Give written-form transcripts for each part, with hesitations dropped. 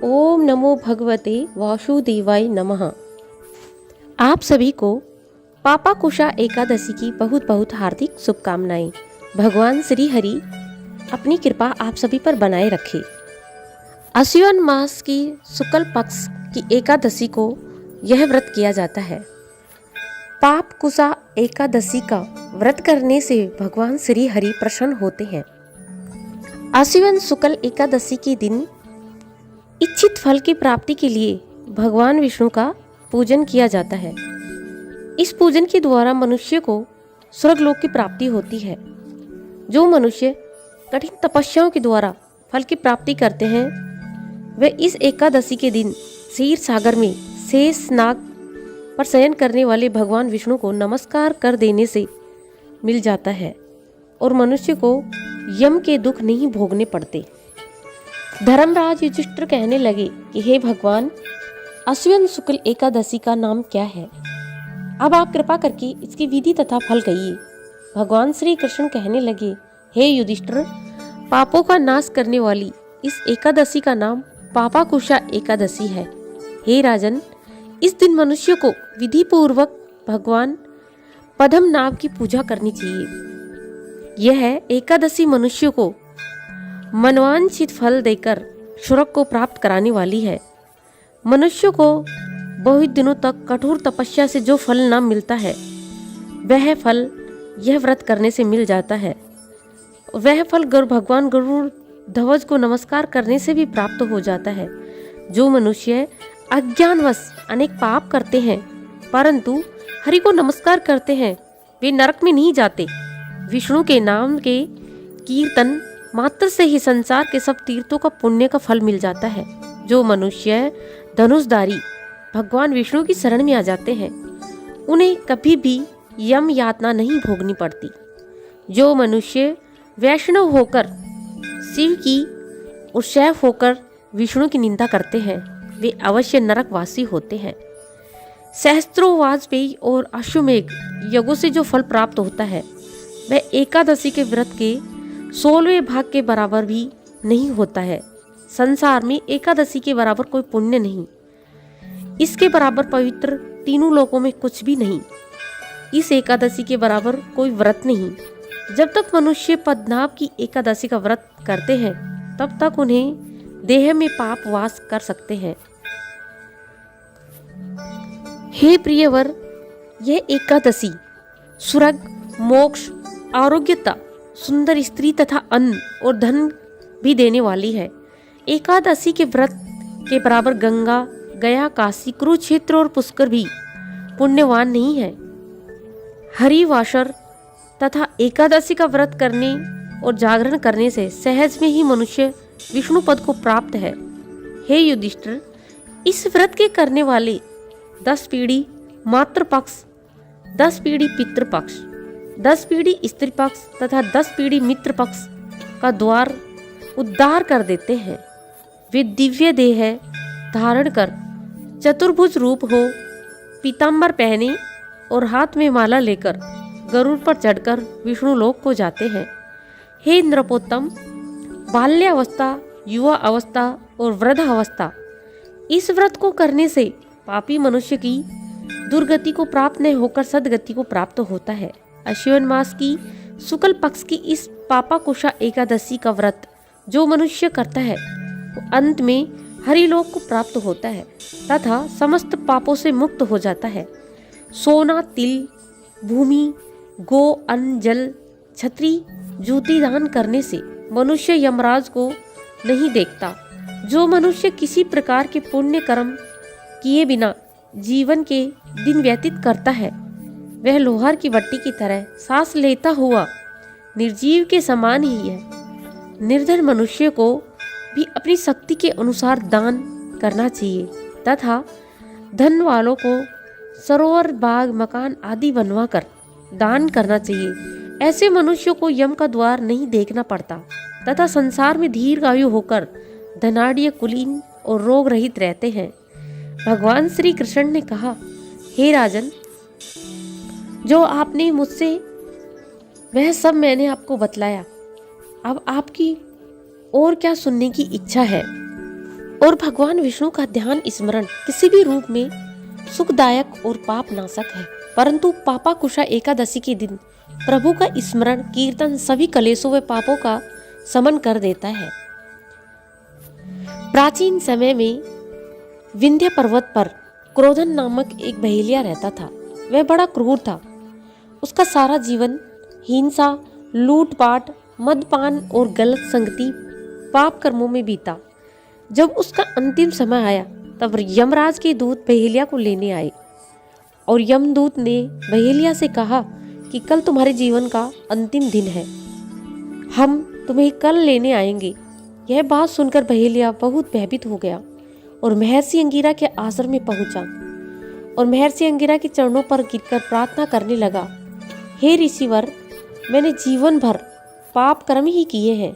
ओम नमो भगवते वासुदेवाय नमः। आप सभी को पापा कुशा एकादशी की बहुत बहुत हार्दिक शुभकामनाएं। भगवान श्री हरि अपनी कृपा आप सभी पर बनाए रखे। आश्विन मास की शुक्ल पक्ष की एकादशी को यह व्रत किया जाता है। पाप कुशा एकादशी का व्रत करने से भगवान श्री हरि प्रसन्न होते हैं। आश्विन शुक्ल एकादशी के दिन इच्छित फल की प्राप्ति के लिए भगवान विष्णु का पूजन किया जाता है। इस पूजन के द्वारा मनुष्य को स्वर्गलोक की प्राप्ति होती है। जो मनुष्य कठिन तपस्याओं के द्वारा फल की प्राप्ति करते हैं वे इस एकादशी के दिन क्षीर सागर में शेष नाग पर शयन करने वाले भगवान विष्णु को नमस्कार कर देने से मिल जाता है और मनुष्य को यम के दुख नहीं भोगने पड़ते। धर्मराज युधिष्ठिर कहने लगे कि हे भगवान, आश्विन शुक्ल एकादशी का नाम क्या है? अब आप कृपा करके इसकी विधि तथा फल कहिए। भगवान श्री कृष्ण कहने लगे, हे युधिष्ठिर, पापों का नाश करने वाली इस एकादशी का नाम पापा कुशा एकादशी है। हे राजन, इस दिन मनुष्य को विधि पूर्वक भगवान पद्मनाभ की पूजा करनी चाहिए। यह एकादशी मनुष्य को मनवांछित फल देकर स्वर्ग को प्राप्त कराने वाली है। मनुष्य को बहुत दिनों तक कठोर तपस्या से जो फल न मिलता है वह फल यह व्रत करने से मिल जाता है। वह फल भगवान गरुड़ ध्वज को नमस्कार करने से भी प्राप्त हो जाता है। जो मनुष्य अज्ञानवश अनेक पाप करते हैं परंतु हरि को नमस्कार करते हैं वे नरक में नहीं जाते। विष्णु के नाम के कीर्तन मात्र से ही संसार के सब तीर्थों का पुण्य का फल मिल जाता है। जो मनुष्य धनुषधारी भगवान विष्णु की शरण में आ जाते हैं उन्हें कभी भी यम यातना नहीं भोगनी पड़ती। जो मनुष्य वैष्णव होकर शिव की और शैव होकर विष्णु की निंदा करते हैं वे अवश्य नरकवासी होते हैं। सहस्त्रों वाजपेयी और अश्वमेघ यज्ञों से जो फल प्राप्त होता है वह एकादशी के व्रत के 16वें भाग के बराबर भी नहीं होता है। संसार में एकादशी के बराबर कोई पुण्य नहीं, इसके बराबर पवित्र तीनों लोकों में कुछ भी नहीं। इस एकादशी के बराबर कोई व्रत नहीं। जब तक मनुष्य पद्मनाभ की एकादशी का व्रत करते हैं तब तक उन्हें देह में पाप वास कर सकते हैं। हे प्रियवर, यह एकादशी स्वर्ग, मोक्ष, आरोग्यता, सुंदर स्त्री तथा अन्न और धन भी देने वाली है। एकादशी के व्रत के बराबर गंगा, गया, काशी, कुरुक्षेत्र और पुष्कर भी पुण्यवान नहीं है। हरिवासर तथा एकादशी का व्रत करने और जागरण करने से सहज में ही मनुष्य विष्णु पद को प्राप्त है। हे युधिष्ठिर, इस व्रत के करने वाले 10 पीढ़ी मातृपक्ष, 10 पीढ़ी पितृपक्ष, 10 पीढ़ी स्त्री पक्ष तथा 10 पीढ़ी मित्र पक्ष का द्वार उद्धार कर देते हैं। वे दिव्य देह धारण कर चतुर्भुज रूप हो, पीताम्बर पहने और हाथ में माला लेकर गरुड़ पर चढ़कर विष्णु लोक को जाते हैं। हे नृपोत्तम, बाल्यावस्था, युवा अवस्था और वृद्ध अवस्था इस व्रत को करने से पापी मनुष्य की दुर्गति को प्राप्त न होकर सदगति को प्राप्त होता है। आश्विन मास की शुक्ल पक्ष की इस पापा कुशा एकादशी का व्रत जो मनुष्य करता है वो अंत में हरिलोक को प्राप्त होता है तथा समस्त पापों से मुक्त हो जाता है। सोना, तिल, भूमि, गो, अन्न, जल, छत्री, जूती दान करने से मनुष्य यमराज को नहीं देखता। जो मनुष्य किसी प्रकार के पुण्य कर्म किए बिना जीवन के दिन व्यतीत करता है वह लोहार की भट्टी की तरह सांस लेता हुआ निर्जीव के समान ही है। निर्धन मनुष्य को भी अपनी शक्ति के अनुसार दान करना चाहिए तथा धन वालों को सरोवर, बाग, मकान आदि बनवाकर दान करना चाहिए। ऐसे मनुष्यों को यम का द्वार नहीं देखना पड़ता तथा संसार में दीर्घायु होकर धनाढ़, कुलीन और रोग रहित रहते हैं। भगवान श्री कृष्ण ने कहा, हे राजन, जो आपने मुझसे वह सब मैंने आपको बतलाया। अब आपकी और क्या सुनने की इच्छा है और भगवान विष्णु का ध्यान स्मरण किसी भी रूप में सुखदायक और पाप नाशक है, परंतु पापाकुशा एकादशी के दिन प्रभु का स्मरण कीर्तन सभी कलेशों व पापों का शमन कर देता है। प्राचीन समय में विंध्य पर्वत पर क्रोधन नामक एक बहेलिया रहता था। वह बड़ा क्रूर था। उसका सारा जीवन हिंसा, लूटपाट, मदपान और गलत संगति, पाप कर्मों में बीता। जब उसका अंतिम समय आया तब यमराज के दूत बहेलिया को लेने आए और यमदूत ने बहेलिया से कहा कि कल तुम्हारे जीवन का अंतिम दिन है, हम तुम्हें कल लेने आएंगे। यह बात सुनकर बहेलिया बहुत भयभीत हो गया और महर्षि अंगिरा के आश्रम में पहुंचा और महर्षि अंगिरा के चरणों पर गिरकर प्रार्थना करने लगा, हे ऋषिवर, मैंने जीवन भर पाप कर्म ही किए हैं।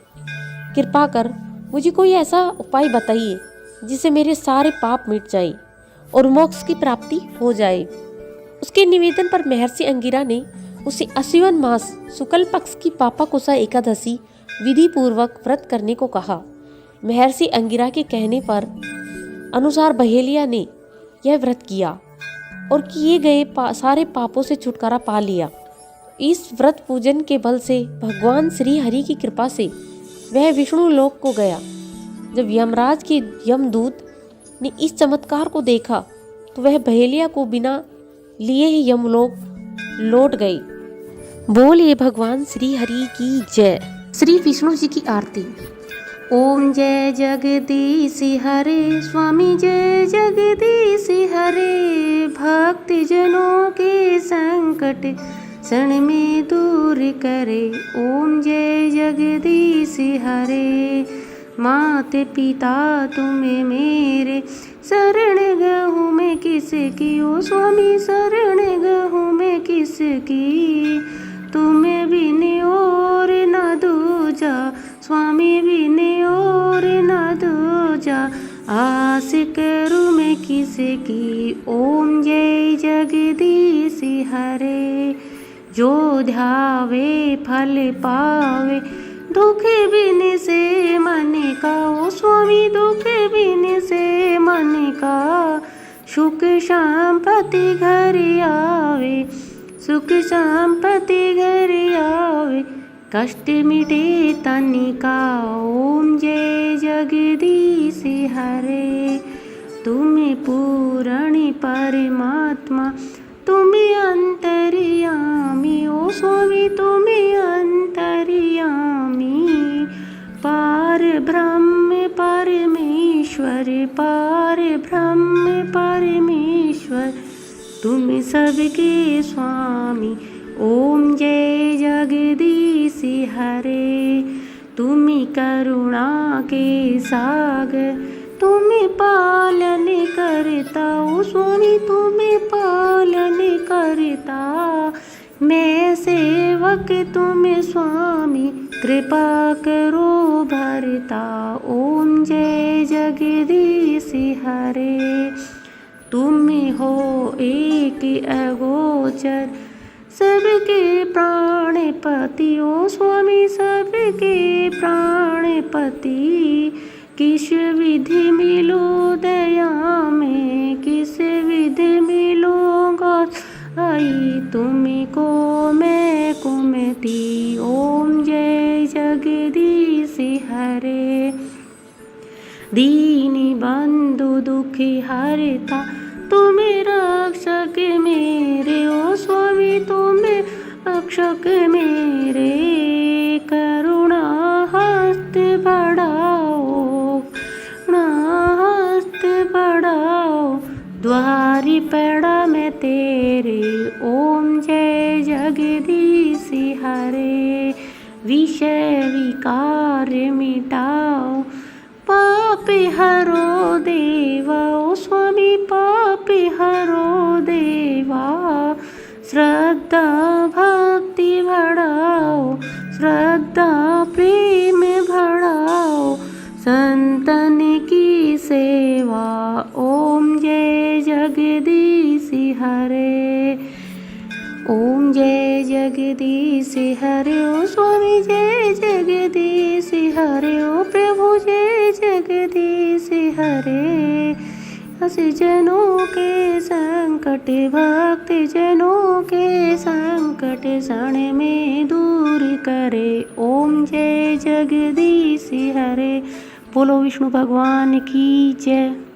कृपा कर मुझे कोई ऐसा उपाय बताइए जिससे मेरे सारे पाप मिट जाए और मोक्ष की प्राप्ति हो जाए। उसके निवेदन पर महर्षि अंगिरा ने उसे आश्विन मास शुक्ल पक्ष की पापाकुशा एकादशी विधि पूर्वक व्रत करने को कहा। महर्षि अंगिरा के कहने पर अनुसार बहेलिया ने यह व्रत किया और किए गए सारे पापों से छुटकारा पा लिया। इस व्रत पूजन के बल से भगवान श्री हरि की कृपा से वह विष्णु लोक को गया। जब यमराज के यमदूत ने इस चमत्कार को देखा तो वह बहेलिया को बिना लिए ही यमलोक लौट गई। बोलिए भगवान श्री हरि की जय। श्री विष्णु जी की आरती। ओम जय जगदीश हरे, स्वामी जय जगदीश हरे। भक्ति जनों के संकट क्षण में दूर करे। ओम जय जगदीश हरे। माते पिता तुम्हें मेरे, शरण गहूँ मैं किसकी। ओ स्वामी शरण गहूँ मैं किसकी। तुम्हें बिन और न दूजा, स्वामी बिन और न दूजा। आस करूँ मैं किसकी। ओम जय जगदीश हरे। जो ध्यावे फल पावे, दुख बिन से मन का। ओ स्वामी दुख बिन से मन का। सुख संपत्ति घर आवे, सुख संपत्ति घर आवे। कष्ट मिटे तन का। ओम जय जगदीश हरे। तुम पूर्ण परमात्मा, तुम अंतर्यामी। ओ स्वामी तुम अंतर्यामी। पार ब्रह्म परमेश्वर, पार ब्रह्म परमेश्वर। तुम सबके स्वामी। ओम जय जगदीश हरे। तुम करुणा के सागर, तुम पालन करता। ओ स्वामी तुम पालन करता। मैं सेवक तुम स्वामी, कृपा करो भरता। ओम जय जगदीश हरे। तुम हो एक अगोचर, सबके प्राणपति। ओ स्वामी सबके प्राणपति। किस विधि मिलो दया में, किस विधि मिलोगा आई। तुमको मैं कुमति। ओम जय जगदीश हरे। दीन बंधु दुखी हरता, तुम रक्षक मेरे। ओ स्वामी तुम रक्षक मेरे। करुणा हस्त बढ़ाओ, करुणा हस्त बढ़ाओ। द्वारी पड़ा मैं तेरे। ओम जय जगदीश हरे। विषय विकार मिटाओ, पाप हरो देवा। ओ स्वामी पाप हरो देवा। श्रद्धा भक्ति बढ़ाओ, श्रद्धा प्रेम बढ़ाओ। संतन की सेवा। ओम जय जगदीश हरे। ओम जय जगदीश हरे। ओ स्वामी जय जगदीश हरे। ओ प्रभु जय जगदीश हरे। हंसे जनों के संकट, भक्ति जनों के संकट क्षण में दूर करे। ओम जय जगदीश हरे। बोलो विष्णु भगवान की जय।